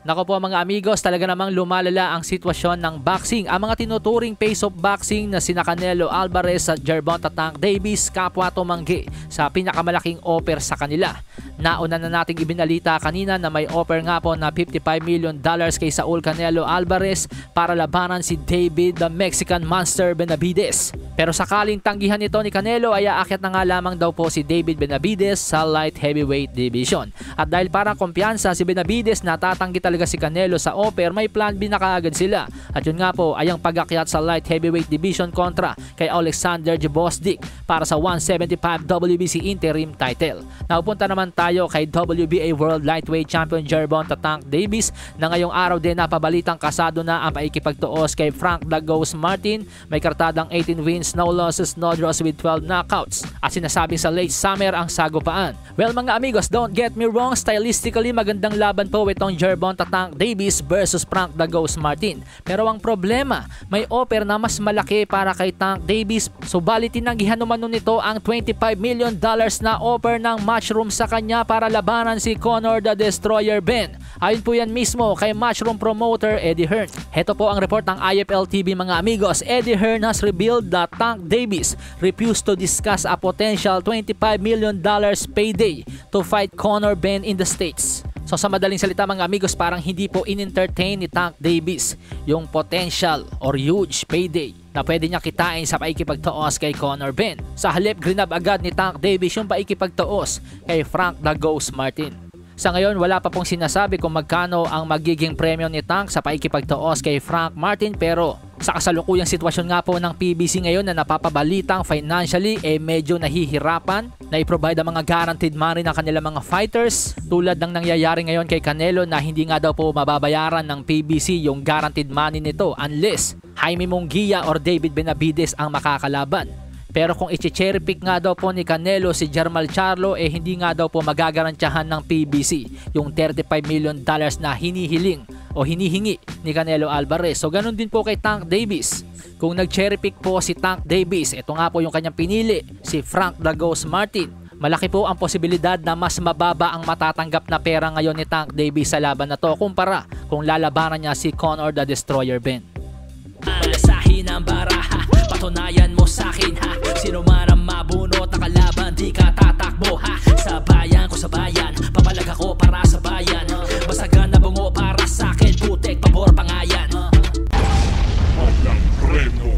Nako po mga amigos, talaga namang lumalala ang sitwasyon ng boxing. Ang mga tinuturing face of boxing na sina Canelo Alvarez at Gervonta Tank Davis, kapwa tumanggi sa pinakamalaking offer sa kanila. Nauna na nating ibinalita kanina na may offer nga po na $55 million kay Saul Canelo Alvarez para labanan si David the Mexican Monster Benavides. Pero sakaling tanggihan nito ni Canelo ay aakyat na nga lamang daw po si David Benavides sa light heavyweight division. At dahil parang kumpiyansa si Benavides na tatanggi talaga si Canelo sa offer, may plan B na kaagad sila. At yun nga po ay ang pag-akyat sa light heavyweight division kontra kay Alexander Gvozdyk para sa 175 WBC interim title. Naupunta naman tayo kay WBA World Lightweight Champion Gervonta Tank Davis na ngayong araw din napabalitang kasado na ang paikipagtuos kay Frank "The Ghost" Martin. May kartadang 18 wins, no losses, no draws with 12 knockouts. At sinasabing sa late summer ang sagupaan. Well mga amigos, don't get me wrong, stylistically magandang laban po itong Gervonta Tank Davis versus Frank "The Ghost" Martin. Pero ang problema, may offer na mas malaki para kay Tank Davis. Subalit tinanggihan naman nito ang $25 million na offer ng Matchroom sa kanya para labanan si Conor the Destroyer Benn. Ayon po yan mismo kay Matchroom promoter Eddie Hearn. Heto po ang report ng IFL TV mga amigos. Eddie Hearn has revealed that Tank Davis refused to discuss a potential $25 million payday to fight Conor Benn in the States. So sa madaling salita mga amigos, parang hindi po in-entertain ni Tank Davis yung potential or huge payday na pwede niya kitain sa paikipagtuos kay Conor Benn. Sa halip, grinab agad ni Tank Davis yung paikipagtuos kay Frank "The Ghost" Martin. Sa ngayon, wala pa pong sinasabi kung magkano ang magiging premyo ni Tank sa paikipagtuos kay Frank Martin, pero sa kasalukuyang sitwasyon nga po ng PBC ngayon na napapabalitang financially medyo nahihirapan na i-provide ang mga guaranteed money ng kanilang mga fighters, tulad ng nangyayari ngayon kay Canelo na hindi nga daw po mababayaran ng PBC yung guaranteed money nito unless Jaime Munguia or David Benavides ang makakalaban. Pero kung i-cherry pick nga daw po ni Canelo si Jermall Charlo, hindi nga daw po magagarantyahan ng PBC yung $35 million na hinihiling o hinihingi ni Canelo Alvarez. So ganun din po kay Tank Davis. Kung nag-cherry pick po si Tank Davis, ito nga po yung kanyang pinili, si Frank "The Ghost" Martin. Malaki po ang posibilidad na mas mababa ang matatanggap na pera ngayon ni Tank Davis sa laban na to kumpara kung lalabanan niya si Conor the Destroyer Benn. Palasahin ang baraha, patunayan mo sa'kin ha. Sino man ang mabunot na kalaban, di ka tatakbo ha. Sa bayan ko sa bayan, papalag ako para sa bayan. Basagan na bungo para sa'kin, putek, pabor, pangayan. Walang preno,